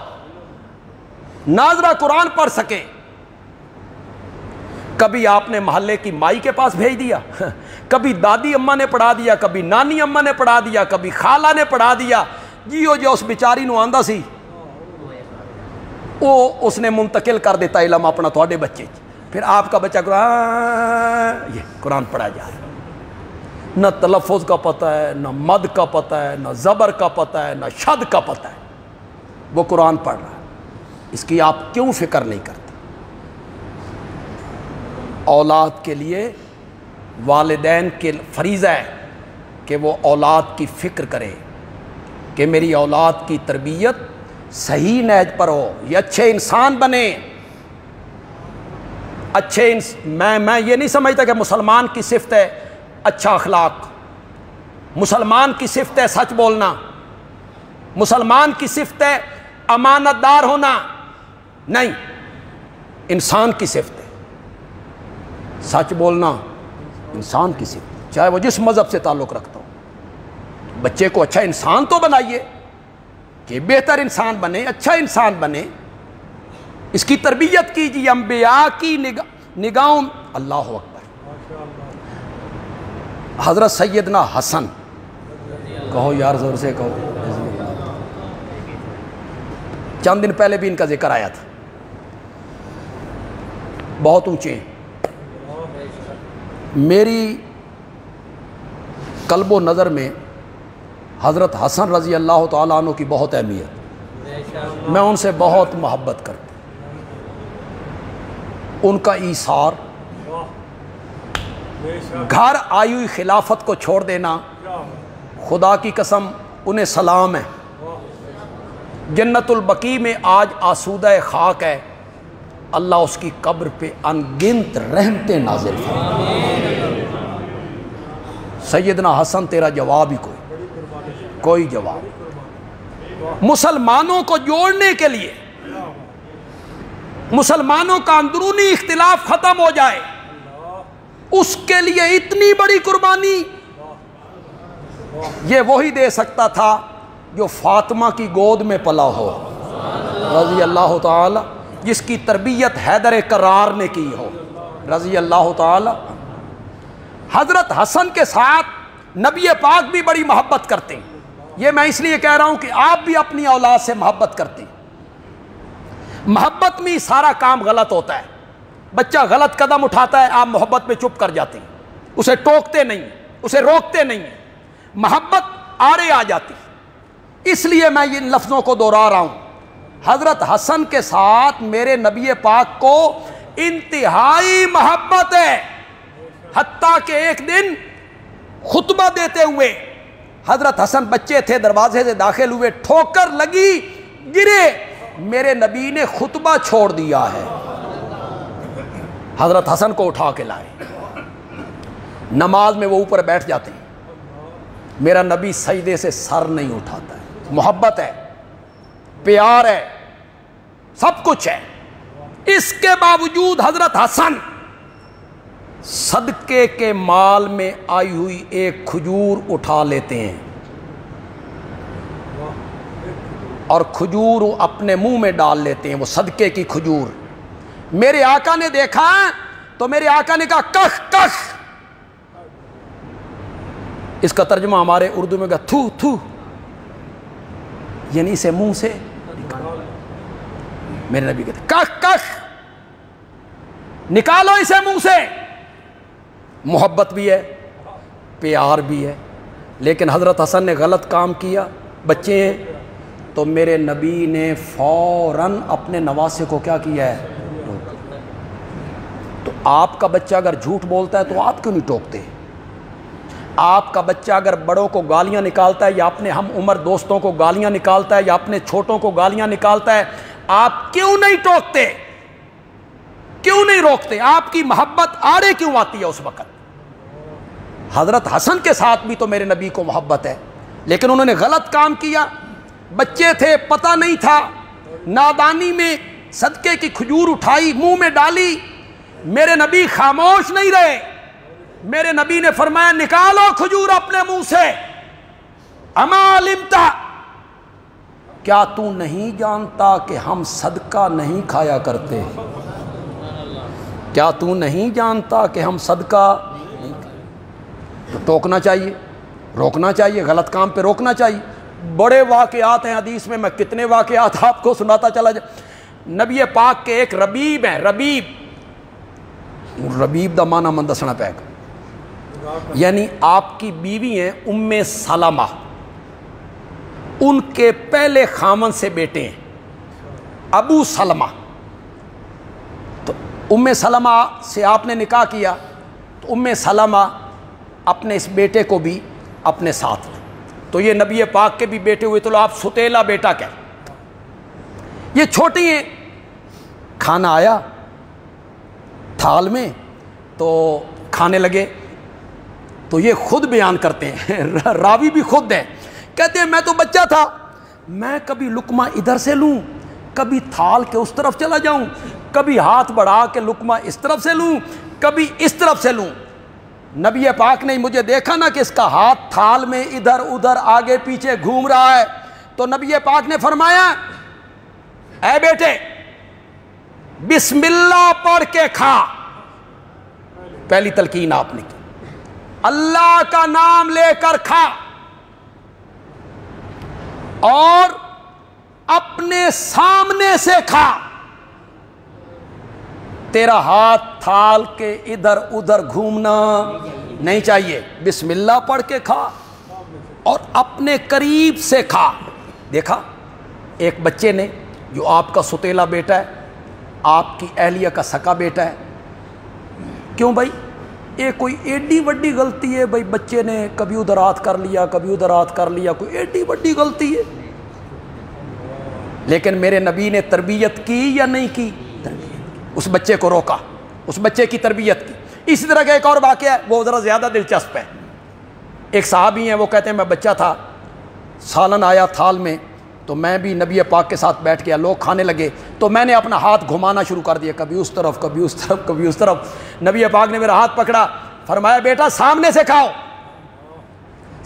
ناظرہ قرآن پڑھ سکے۔ کبھی آپ نے محلے کی مائی کے پاس بھیج دیا، کبھی دادی اماں نے پڑھا دیا، کبھی نانی اماں نے پڑھا دیا، کبھی خالہ نے پڑھا دیا، جیو جو اس بیچاری نو آندا سی وہ اس نے منتقل کر دیتا علم اپنا تھوڑے بچے، پھر آپ کا بچہ یہ قرآن پڑھا جا رہا ہے، نہ تلفظ کا پتہ ہے، نہ مد کا پتہ ہے، نہ زبر کا پتہ ہے، نہ شد کا پتہ ہے، وہ قرآن پڑھ رہا ہے۔ اس کی آپ کیوں فکر نہیں کرتے؟ اولاد کے لیے والدین کے فریضہ ہے کہ وہ اولاد کی فکر کرے کہ میری اولاد کی تربیت صحیح نہج پر ہو، یہ اچھے انسان بنے۔ میں یہ نہیں سمجھتا کہ مسلمان کی صفت ہے اچھا اخلاق، مسلمان کی صفت ہے سچ بولنا، مسلمان کی صفت ہے امانت دار ہونا، نہیں، انسان کی صفت ہے سچ بولنا، انسان کی صفت، چاہے وہ جس مذہب سے تعلق رکھتا ہو۔ بچے کو اچھا انسان تو بنائیے کہ بہتر انسان بنے، اچھا انسان بنے، اس کی تربیت کیجیے انبیاء کی نگاہوں۔ اللہ اکبر۔ حضرت سیدنا حسن، کہو یار زور سے کہو، چند دن پہلے بھی ان کا ذکر آیا تھا، بہت اونچے ہیں، میری قلب و نظر میں حضرت حسن رضی اللہ تعالیٰ عنہ کی بہت اہمیت، میں ان سے بہت محبت کرتا ہوں۔ ان کا ایثار، گھر آئی ہوئی خلافت کو چھوڑ دینا، خدا کی قسم انہیں سلام ہے۔ جنت البقیع میں آج آسودہ خاک ہے، اللہ اس کی قبر پہ انگنت رحمتیں نازل فرمائے۔ سیدنا حسن تیرا جواب ہی کوئی جواب۔ مسلمانوں کو جوڑنے کے لیے، مسلمانوں کا اندرونی اختلاف ختم ہو جائے، اس کے لیے اتنی بڑی قربانی یہ وہی دے سکتا تھا جو فاطمہ کی گود میں پلا ہو رضی اللہ تعالی، جس کی تربیت حیدر کرار نے کی ہو رضی اللہ تعالی۔ حضرت حسن کے ساتھ نبی پاک بھی بڑی محبت کرتے ہیں، یہ میں اس لیے کہہ رہا ہوں کہ آپ بھی اپنی اولاد سے محبت کرتے ہیں۔ محبت میں سارا کام غلط ہوتا ہے، بچہ غلط قدم اٹھاتا ہے، آپ محبت میں چپ کر جاتے ہیں، اسے ٹوکتے نہیں، اسے روکتے نہیں، محبت آڑے آ جاتی۔ اس لیے میں ان لفظوں کو دوہرا رہا ہوں، حضرت حسن کے ساتھ میرے نبی پاک کو انتہائی محبت ہے، حتیٰ کہ ایک دن خطبہ دیتے ہوئے حضرت حسن بچے تھے، دروازے سے داخل ہوئے، ٹھوکر لگی، گرے، میرے نبی نے خطبہ چھوڑ دیا ہے، حضرت حسن کو اٹھا کے لائے، نماز میں وہ اوپر بیٹھ جاتے ہیں، میرا نبی سجدے سے سر نہیں اٹھاتا ہے، محبت ہے، پیار ہے، سب کچھ ہے، اس کے باوجود حضرت حسن صدقے کے مال میں آئی ہوئی ایک کھجور اٹھا لیتے ہیں اور کھجور اپنے منہ میں ڈال لیتے ہیں، وہ صدقے کی کھجور۔ میرے آقا نے دیکھا تو میرے آقا نے کہا کخ کخ، اس کا ترجمہ ہمارے اردو میں کہا تھو تھو، یعنی اسے منہ سے نکالو۔ میرے نبی کہتے کخ کخ، نکالو اسے منہ سے۔ محبت بھی ہے، پیار بھی ہے، لیکن حضرت حسن نے غلط کام کیا، بچے ہیں، تو میرے نبی نے فوراً اپنے نواسے کو کیا کیا ہے؟ تو آپ کا بچہ اگر جھوٹ بولتا ہے تو آپ کیوں نہیں ٹوکتے؟ آپ کا بچہ اگر بڑوں کو گالیاں نکالتا ہے یا اپنے ہم عمر دوستوں کو گالیاں نکالتا ہے یا اپنے چھوٹوں کو گالیاں نکالتا ہے، آپ کیوں نہیں ٹوکتے؟ کیوں نہیں روکتے؟ آپ کی محبت آڑے کیوں آتی ہے اس وقت؟ حضرت حسن کے ساتھ بھی تو میرے نبی کو محبت ہے، لیکن انہوں نے غلط کام کیا، بچے تھے، پتہ نہیں تھا، نادانی میں صدقے کی کھجور اٹھائی، منہ میں ڈالی، میرے نبی خاموش نہیں رہے، میرے نبی نے فرمایا نکالو کھجور اپنے منہ سے، اما علمت، کیا تو نہیں جانتا کہ ہم صدقہ نہیں کھایا کرتے؟ کیا تو نہیں جانتا کہ ہم صدقہ نہیں کھایا؟ تو ٹوکنا چاہیے، روکنا چاہیے، غلط کام پہ روکنا چاہیے۔ بڑے واقعات ہیں حدیث میں کتنے واقعات آپ کو سناتا چلا جائے۔ نبی پاک کے ایک ربیب ہیں، ربیب دا معنی من دسنا پے گا، یعنی آپ کی بیوی ہیں ام سلمہ، ان کے پہلے خامن سے بیٹے ہیں ابو سلمہ، تو ام سلمہ سے آپ نے نکاح کیا تو ام سلمہ اپنے اس بیٹے کو بھی اپنے ساتھ لیں، تو یہ نبی پاک کے بھی بیٹے ہوئے، تو آپ ستیلا بیٹا کہہ، یہ چھوٹی ہیں۔ کھانا آیا تھال میں تو کھانے لگے، تو یہ خود بیان کرتے ہیں، راوی بھی خود ہے، کہتے ہیں میں تو بچہ تھا، میں کبھی لقمہ ادھر سے لوں، کبھی تھال کے اس طرف چلا جاؤں، کبھی ہاتھ بڑھا کے لقمہ اس طرف سے لوں، کبھی اس طرف سے لوں۔ نبی پاک نے مجھے دیکھا نا کہ اس کا ہاتھ تھال میں ادھر ادھر آگے پیچھے گھوم رہا ہے، تو نبی پاک نے فرمایا اے بیٹے بسم اللہ پڑھ کے کھا، پہلی تلقین آپ نے کی، اللہ کا نام لے کر کھا، اور اپنے سامنے سے کھا، تیرا ہاتھ تھال کے ادھر ادھر گھومنا نہیں چاہیے، بسم اللہ پڑھ کے کھا اور اپنے قریب سے کھا۔ دیکھا ایک بچے نے جو آپ کا ستیلا بیٹا ہے، آپ کی اہلیہ کا سکا بیٹا ہے، کیوں بھائی یہ کوئی ایڈی وڈی غلطی ہے؟ بھائی بچے نے کبھی ادھر ہاتھ کر لیا، کبھی ادھر ہاتھ کر لیا، کوئی ایڈی وڈی غلطی ہے؟ لیکن میرے نبی نے تربیت کی یا نہیں کی؟ اس بچے کو روکا، اس بچے کی تربیت کی۔ اسی طرح کا ایک اور واقعہ ہے، وہ ذرا زیادہ دلچسپ ہے۔ ایک صحابی ہیں، وہ کہتے ہیں میں بچہ تھا، سالن آیا تھال میں، تو میں بھی نبی پاک کے ساتھ بیٹھ گیا، لوگ کھانے لگے تو میں نے اپنا ہاتھ گھمانا شروع کر دیا، کبھی اس طرف کبھی اس طرف کبھی اس طرف۔ نبی پاک نے میرا ہاتھ پکڑا، فرمایا بیٹا سامنے سے کھاؤ،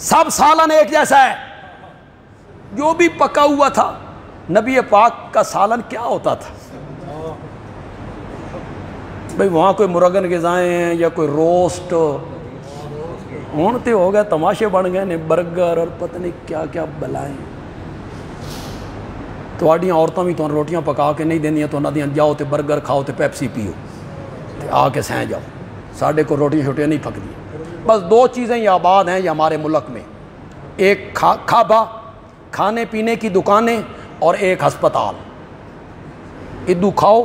سب سالن ایک جیسا ہے۔ جو بھی پکا ہوا تھا، نبی پاک کا سالن کیا ہوتا تھا بھئی؟ وہاں کوئی مرغن غذائیں ہیں یا کوئی روسٹ، ہون تے ہو گئے تماشے بن گئے نے، برگر اور پتہ نہیں کیا کیا بلائیں۔ تواڈیاں عورتاں بھی تو روٹیاں پکا کے نہیں دیندیاں، تو انہاں دیاں جاؤ تے برگر کھاؤ تے پیپسی پیو تے آ کے سہیں جاؤ، ساڈے کو روٹیاں شوٹیاں نہیں پکدی۔ بس دو چیزیں یہ آباد ہیں یہ ہمارے ملک میں، ایک کھابا کھانے پینے کی دکانیں اور ایک ہسپتال۔ ادو کھاؤ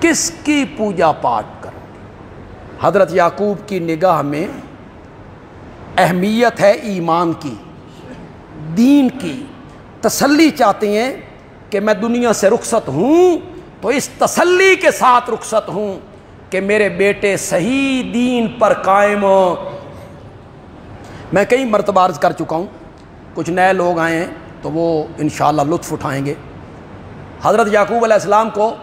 کس کی پوجا پاٹ کرو گے؟ حضرت یعقوب کی نگاہ میں اہمیت ہے ایمان کی، دین کی، تسلی چاہتے ہیں کہ میں دنیا سے رخصت ہوں تو اس تسلی کے ساتھ رخصت ہوں کہ میرے بیٹے صحیح دین پر قائم ہو۔ میں کئی مرتبہ عرض کر چکا ہوں، کچھ نئے لوگ آئے ہیں تو وہ انشاءاللہ لطف اٹھائیں گے۔ حضرت یعقوب علیہ السلام کو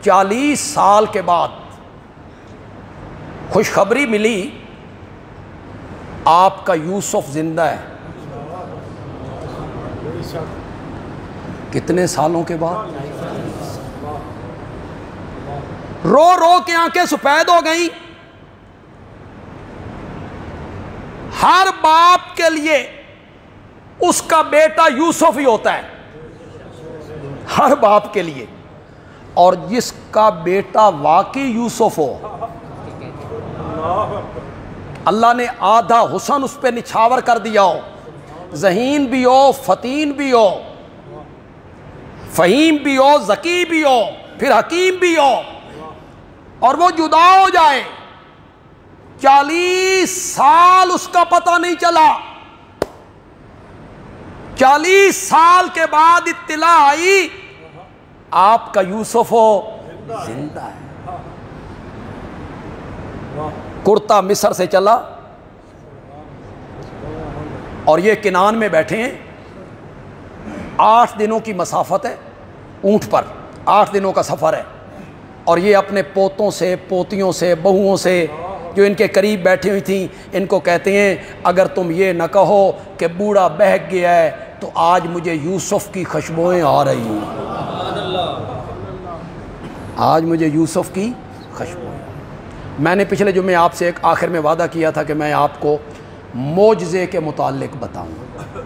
40 سال کے بعد خوشخبری ملی آپ کا یوسف زندہ ہے۔ کتنے سالوں کے بعد؟ رو رو کے آنکھیں سفید ہو گئیں۔ ہر باپ کے لیے اس کا بیٹا یوسف ہی ہوتا ہے، ہر باپ کے لیے، اور جس کا بیٹا واقعی یوسف ہو، اللہ نے آدھا حسن اس پہ نچھاور کر دیا ہو، ذہین بھی ہو، فتین بھی ہو، فہیم بھی ہو، ذکی بھی ہو، پھر حکیم بھی ہو، اور وہ جدا ہو جائے، 40 سال اس کا پتہ نہیں چلا، 40 سال کے بعد اطلاع آئی آپ کا یوسف ہو زندہ ہے۔ کرتا مصر سے چلا اور یہ کنعان میں بیٹھے ہیں، 8 دنوں کی مسافت ہے اونٹ پر، 8 دنوں کا سفر ہے، اور یہ اپنے پوتوں سے، پوتیوں سے، بہوؤں سے جو ان کے قریب بیٹھی ہوئی تھیں ان کو کہتے ہیں اگر تم یہ نہ کہو کہ بوڑھا بہک گیا ہے تو آج مجھے یوسف کی خوشبوئیں آ رہی ہیں، آج مجھے یوسف کی خوشبوئیں۔ میں نے پچھلے جمعے آپ سے ایک آخر میں وعدہ کیا تھا کہ میں آپ کو معجزے کے متعلق بتاؤں گا۔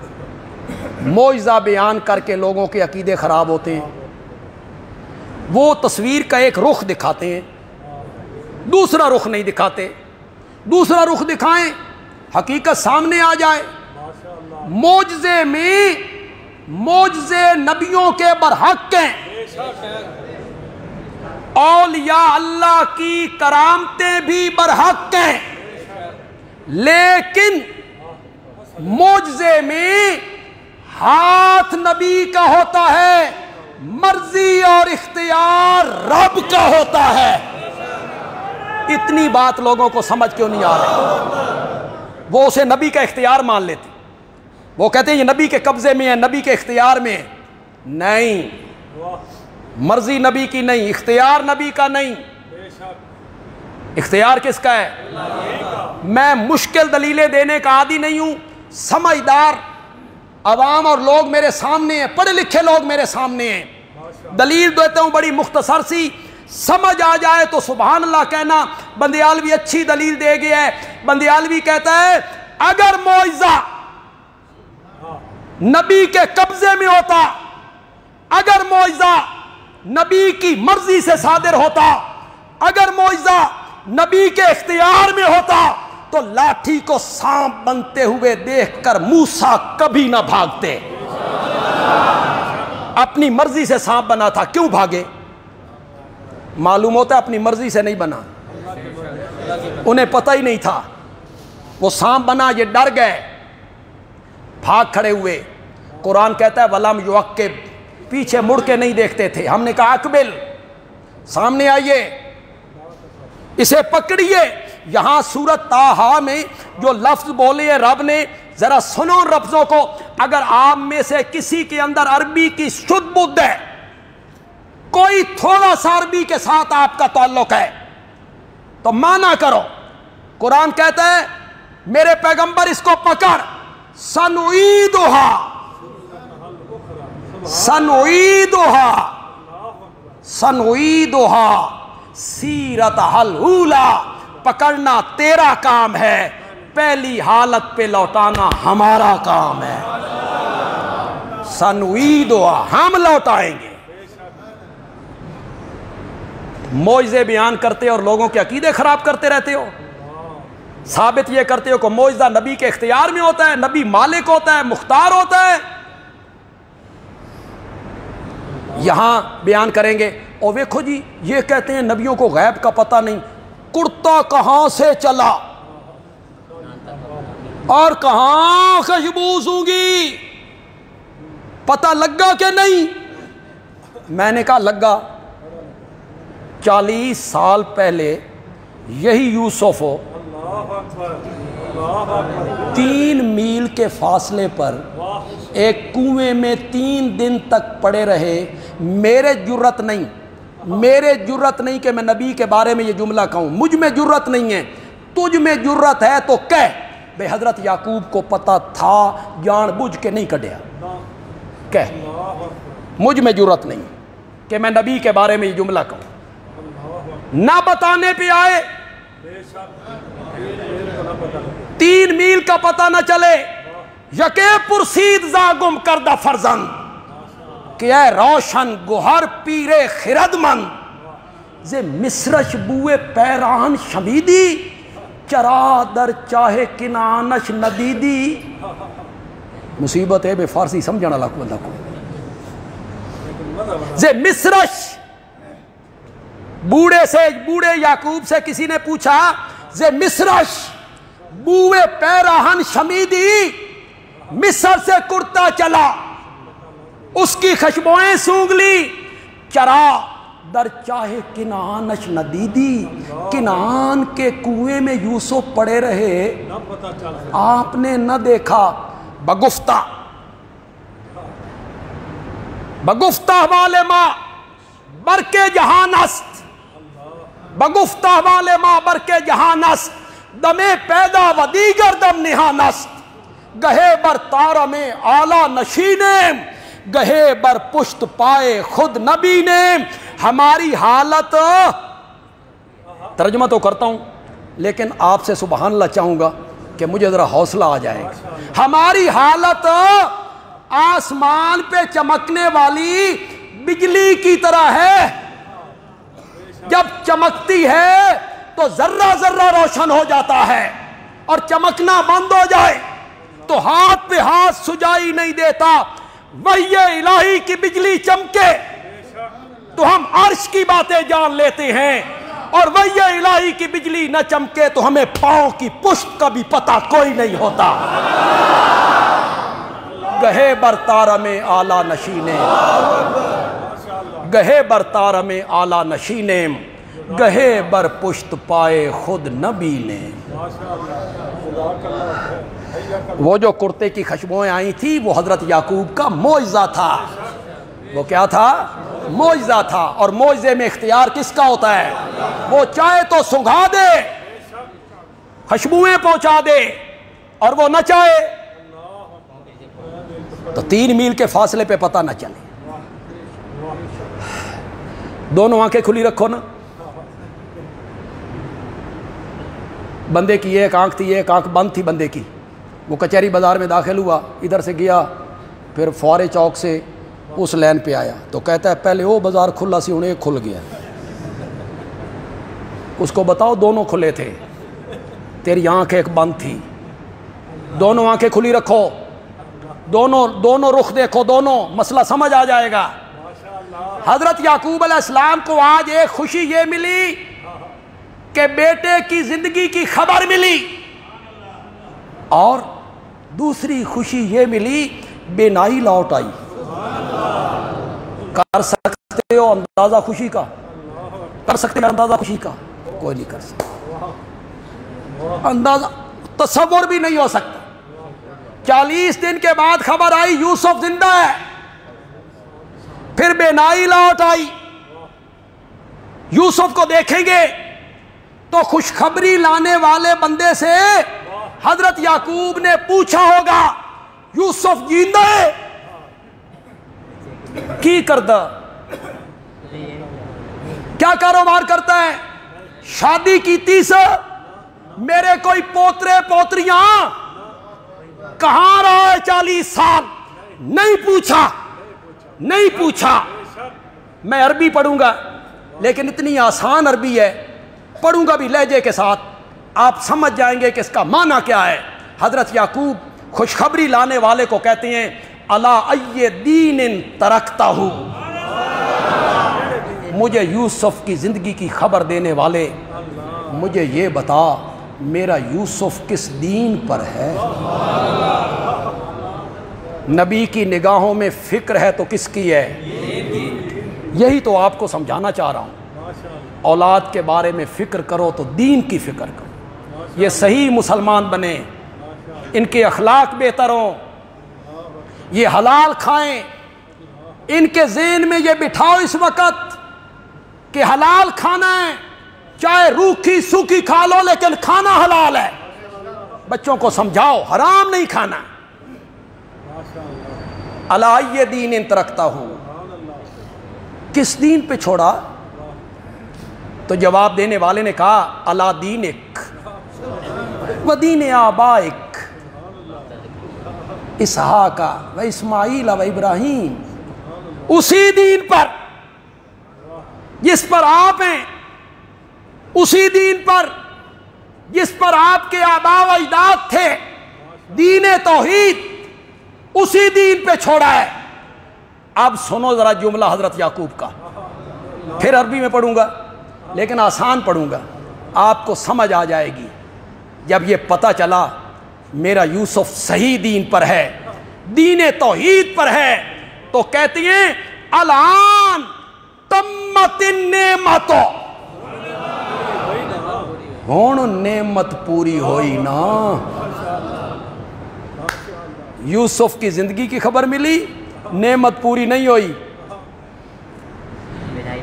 معجزہ بیان کر کے لوگوں کے عقیدے خراب ہوتے ہیں، وہ تصویر کا ایک رخ دکھاتے ہیں، دوسرا رخ نہیں دکھاتے، دوسرا رخ دکھائیں حقیقت سامنے آ جائے۔ معجزے میں معجزے نبیوں کے برحق ہیں، اولیاء اللہ کی کرامتیں بھی برحق ہیں، لیکن معجزے میں ہاتھ نبی کا ہوتا ہے، مرضی اور اختیار رب کا ہوتا ہے۔ اتنی بات لوگوں کو سمجھ کیوں نہیں آ رہی؟ وہ اسے نبی کا اختیار مان لیتے، وہ کہتے ہیں یہ نبی کے قبضے میں ہے، نبی کے اختیار میں ہے۔ نہیں، مرضی نبی کی نہیں، اختیار نبی کا نہیں، اختیار کس کا ہے؟ میں مشکل دلیلیں دینے کا عادی نہیں ہوں، سمجھدار عوام اور لوگ میرے سامنے ہیں، پڑھے لکھے لوگ میرے سامنے ہیں، دلیل دیتا ہوں بڑی مختصر سی، سمجھ آ جائے تو سبحان اللہ کہنا۔ بندیالوی اچھی دلیل دے گیا ہے، بندیالوی کہتا ہے اگر معجزہ نبی کے قبضے میں ہوتا، اگر معجزہ نبی کی مرضی سے صادر ہوتا، اگر معجزہ نبی کے اختیار میں ہوتا تو لاٹھی کو سانپ بنتے ہوئے دیکھ کر موسیٰ کبھی نہ بھاگتے۔ اپنی مرضی سے سانپ بنا تھا، کیوں بھاگے؟ معلوم ہوتا ہے اپنی مرضی سے نہیں بنا، انہیں پتہ ہی نہیں تھا، وہ سانپ بنا، یہ ڈر گئے، بھاگ کھڑے ہوئے۔ قرآن کہتا ہے وَلَمْ يُعَقِّبْ، پیچھے مڑ کے نہیں دیکھتے تھے۔ ہم نے کہا اقبل، سامنے آئیے، اسے پکڑیے۔ یہاں سورۃ طٰہٰ میں جو لفظ بولے ہیں رب نے، ذرا سنو لفظوں کو۔ اگر آپ میں سے کسی کے اندر عربی کی شدھ بدھ ہے، کوئی تھوڑا سا عربی کے ساتھ آپ کا تعلق ہے تو مانا کرو۔ قرآن کہتا ہے میرے پیغمبر اس کو پکڑ، سنعیدھا سنعیدھا سنعیدھا سیرتھا الاولیٰ، پکڑنا تیرا کام ہے، پہلی حالت پہ لوٹانا ہمارا کام ہے۔ سنعیدھا، ہم لوٹائیں گے۔ معجزے بیان کرتے اور لوگوں کے عقیدے خراب کرتے رہتے ہو، ثابت یہ کرتے ہو کہ معجزہ نبی کے اختیار میں ہوتا ہے، نبی مالک ہوتا ہے، مختار ہوتا ہے۔ یہاں بیان کریں گے۔ اور دیکھو جی یہ کہتے ہیں نبیوں کو غیب کا پتہ نہیں، کرتا کہاں سے چلا اور کہاں خوشبو سونگی، پتہ لگا کہ نہیں؟ میں نے کہا لگا۔ 40 سال پہلے یہی یوسف 3 میل کے فاصلے پر ایک کنویں میں 3 دن تک پڑے رہے۔ میرے جرت نہیں کہ میں نبی کے بارے میں یہ جملہ کہوں، مجھ میں جرت نہیں ہے، تجھ میں جرت ہے تو کہہ۔ بے حضرت یعقوب کو پتہ تھا، جان بوجھ کے نہیں کڈیا، کہہ مجھ میں جرت نہیں کہ میں نبی کے بارے میں یہ جملہ کہوں۔ نہ بتانے پہ آئے، 3 میل کا پتہ نہ چلے، یکے پرسید زاگم کردہ فرزند کہ اے روشن گوہر پیرے خرد من، زے مصرش بوئے پیران شمیدی، چرا در چاہے کنانش ندیدی۔ مصیبت ہے بے فارسی سمجھنا لاکھو اللہ کو۔ زے مصرش، بوڑھے یعقوب سے کسی نے پوچھا زے مصرش بوئے پیراہن شمیدی، مصر سے کرتا چلا، اس کی خوشبوئیں سونگ لی، چرا در چاہے کنانش ندیدی، کنان کے کنویں میں یوسف پڑے رہے، آپ نے نہ دیکھا۔ بگفتہ والے ماں برکے جہان است، بگفتہ والے ماں برکے جہان است، دمے پیدا و دیگر دم نہان است، گہے بر تارہ میں آلہ نشینیم، گہے بر پشت پائے خود نبی نے۔ ہماری حالت، ترجمہ تو کرتا ہوں لیکن آپ سے سبحان اللہ چاہوں گا کہ مجھے ذرا حوصلہ آ جائے گا۔ ہماری حالت آسمان پہ چمکنے والی بجلی کی طرح ہے، جب چمکتی ہے تو ذرہ ذرہ روشن ہو جاتا ہے، اور چمکنا بند ہو جائے تو ہاتھ پہ ہاتھ سجائی نہیں دیتا۔ وحی الہی کی بجلی چمکے تو ہم عرش کی باتیں جان لیتے ہیں، اور وحی الہی کی بجلی نہ چمکے تو ہمیں پاؤں کی پشت کا بھی پتہ کوئی نہیں ہوتا۔ گہے بر تارہ میں آلہ نشینے، گہے بر تارہ میں آلہ نشینے، گہے بر پشت پائے خود نبی نے۔ وہ جو کرتے کی خوشبوئیں آئی تھی وہ حضرت یعقوب کا معجزہ تھا۔ وہ کیا تھا؟ معجزہ تھا۔ اور معجزے میں اختیار کس کا ہوتا ہے؟ وہ چاہے تو سنگھا دے، خوشبوئیں پہنچا دے، اور وہ نہ چاہے تو 3 میل کے فاصلے پہ پتہ نہ چلے۔ دونوں آنکھیں کھلی رکھو نا۔ بندے کی ایک آنکھ تھی، ایک آنکھ بند تھی بندے کی۔ وہ کچہری بازار میں داخل ہوا، ادھر سے گیا، پھر فوارے چوک سے اس لین پہ آیا تو کہتا ہے پہلے وہ بازار کھلا سی، انہیں کھل گیا۔ اس کو بتاؤ دونوں کھلے تھے، تیری آنکھ ایک بند تھی۔ دونوں آنکھیں کھلی رکھو، دونوں رخ دیکھو، دونوں، مسئلہ سمجھ آ جائے گا۔ حضرت یعقوب علیہ السلام کو آج ایک خوشی یہ ملی کہ بیٹے کی زندگی کی خبر ملی، اور دوسری خوشی یہ ملی بینائی لوٹ آئی۔ کر سکتے ہو اندازہ خوشی کا؟ کر سکتے ہو اندازہ خوشی کا؟ کوئی نہیں کر سکتا، اندازہ تصور بھی نہیں ہو سکتا۔ 40 دن کے بعد خبر آئی یوسف زندہ ہے، پھر بینائی لوٹ آئی۔ یوسف کو دیکھیں گے تو خوشخبری لانے والے بندے سے حضرت یعقوب نے پوچھا ہوگا یوسف جیندہ ہے کی کردا، کیا کاروبار کرتا ہے، شادی کیتی سے، میرے کوئی پوترے پوتریاں، کہاں رہا ہے 40 سال؟ نہیں پوچھا۔ میں عربی پڑھوں گا لیکن اتنی آسان عربی ہے، پڑھوں گا بھی لہجے کے ساتھ، آپ سمجھ جائیں گے کہ اس کا معنی کیا ہے۔ حضرت یعقوب خوشخبری لانے والے کو کہتے ہیں الا ای دین ترکتہ، مجھے یوسف کی زندگی کی خبر دینے والے، مجھے یہ بتا میرا یوسف کس دین پر ہے؟ نبی کی نگاہوں میں فکر ہے تو کس کی ہے؟ یہی تو آپ کو سمجھانا چاہ رہا ہوں، اولاد کے بارے میں فکر کرو تو دین کی فکر کرو، یہ صحیح مسلمان بنے، ان کے اخلاق بہتر ہوں، یہ حلال کھائیں، ان کے ذہن میں یہ بٹھاؤ اس وقت کہ حلال کھانا ہے، چاہے روکھی سوکھی کھا لو لیکن کھانا حلال ہے۔ بچوں کو سمجھاؤ حرام نہیں کھانا۔ الا ای دین ان ترکتا ہوں، کس دین پہ چھوڑا؟ تو جواب دینے والے نے کہا الا دینک و دین آبائک اسحاق و اسماعیل و ابراہیم، اسی دین پر جس پر آپ ہیں، اسی دین پر جس پر آپ کے آباء و اجداد تھے، دین توحید، اسی دین پہ چھوڑا ہے۔ اب سنو ذرا جملہ حضرت یعقوب کا، پھر عربی میں پڑھوں گا لیکن آسان پڑھوں گا، آپ کو سمجھ آ جائے گی۔ جب یہ پتہ چلا میرا یوسف صحیح دین پر ہے، دین توحید پر ہے، تو کہتی ہیں الان تمت النعمت، ہون نعمت پوری ہوئی نا۔ یوسف کی زندگی کی خبر ملی، نعمت پوری نہیں ہوئی،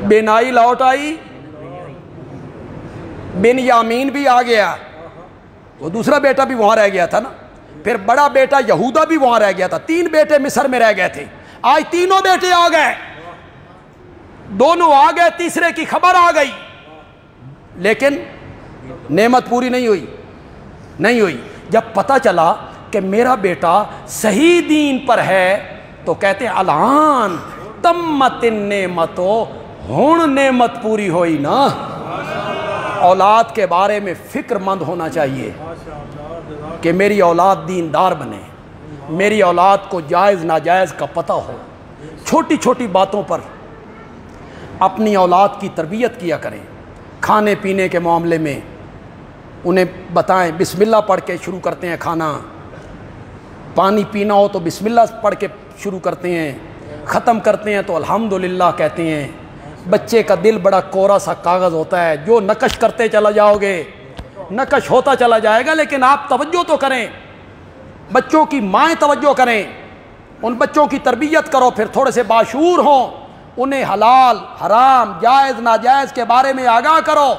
بینائی لوٹ آئی، بن یامین بھی آ گیا، وہ دوسرا بیٹا بھی وہاں رہ گیا تھا نا، پھر بڑا بیٹا یہودا بھی وہاں رہ گیا تھا، 3 بیٹے مصر میں رہ گئے تھے، آج تینوں بیٹے آ گئے، دونوں آ گئے، تیسرے کی خبر آ گئی، لیکن نعمت پوری نہیں ہوئی۔ جب پتہ چلا کہ میرا بیٹا صحیح دین پر ہے تو کہتے ہیں الان تمت النعمت، ہن نعمت پوری ہوئی نا۔ اولاد کے بارے میں فکر مند ہونا چاہیے کہ میری اولاد دیندار بنے، میری اولاد کو جائز ناجائز کا پتہ ہو، چھوٹی چھوٹی باتوں پر اپنی اولاد کی تربیت کیا کریں۔ کھانے پینے کے معاملے میں انہیں بتائیں، بسم اللہ پڑھ کے شروع کرتے ہیں کھانا، پانی پینا ہو تو بسم اللہ پڑھ کے شروع کرتے ہیں، ختم کرتے ہیں تو الحمدللہ کہتے ہیں۔ بچے کا دل بڑا کوڑا سا کاغذ ہوتا ہے، جو نقش کرتے چلا جاؤ گے نقش ہوتا چلا جائے گا، لیکن آپ توجہ تو کریں، بچوں کی مائیں توجہ کریں، ان بچوں کی تربیت کرو، پھر تھوڑے سے باشعور ہوں، انہیں حلال حرام جائز ناجائز کے بارے میں آگاہ کرو،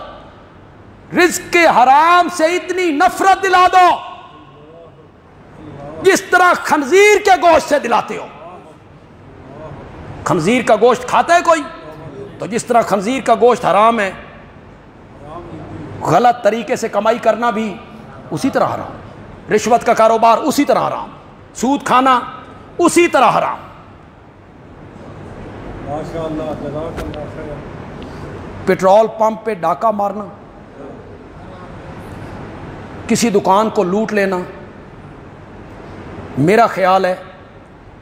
رزق کے حرام سے اتنی نفرت دلا دو جس طرح خنزیر کے گوشت سے دلاتے ہو۔ خنزیر کا گوشت کھاتا ہے کوئی؟ تو جس طرح خنزیر کا گوشت حرام ہے، غلط طریقے سے کمائی کرنا بھی اسی طرح حرام، رشوت کا کاروبار اسی طرح حرام، سود کھانا اسی طرح حرام۔ پیٹرول پمپ پہ ڈاکہ مارنا، کسی دکان کو لوٹ لینا، میرا خیال ہے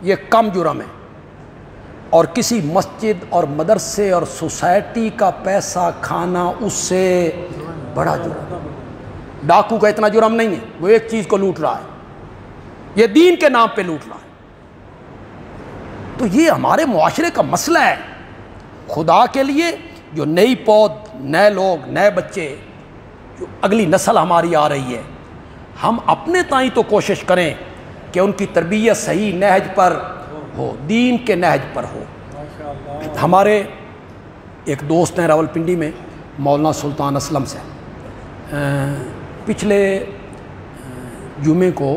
یہ کم جرم ہے، اور کسی مسجد اور مدرسے اور سوسائٹی کا پیسہ کھانا اس سے بڑا جرم ہے۔ ڈاکو کا اتنا جرم نہیں ہے، وہ ایک چیز کو لوٹ رہا ہے، یہ دین کے نام پہ لوٹ رہا ہے۔ تو یہ ہمارے معاشرے کا مسئلہ ہے۔ خدا کے لیے جو نئی پود، نئے لوگ، نئے بچے، جو اگلی نسل ہماری آ رہی ہے، ہم اپنے تائیں تو کوشش کریں کہ ان کی تربیت صحیح نہج پر ہو، دین کے نہج پر ہو۔ ہمارے ایک دوست ہیں راولپنڈی میں، مولانا سلطان اسلم سے، پچھلے جمعے کو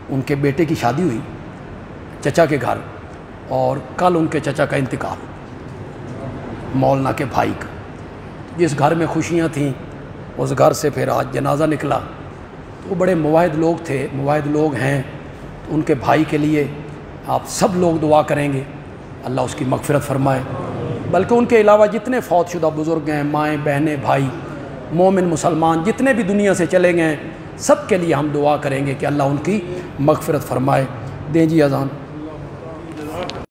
ان کے بیٹے کی شادی ہوئی چچا کے گھر، اور کل ان کے چچا کا انتقال، مولانا کے بھائی کا۔ جس گھر میں خوشیاں تھیں اس گھر سے پھر آج جنازہ نکلا۔ وہ بڑے مواحد لوگ تھے، مواحد لوگ ہیں، تو ان کے بھائی کے لیے آپ سب لوگ دعا کریں گے، اللہ اس کی مغفرت فرمائے۔ بلکہ ان کے علاوہ جتنے فوت شدہ بزرگ ہیں، مائیں بہنیں بھائی، مومن مسلمان جتنے بھی دنیا سے چلے گئے ہیں، سب کے لیے ہم دعا کریں گے کہ اللہ ان کی مغفرت فرمائے۔ دیں جی اذان۔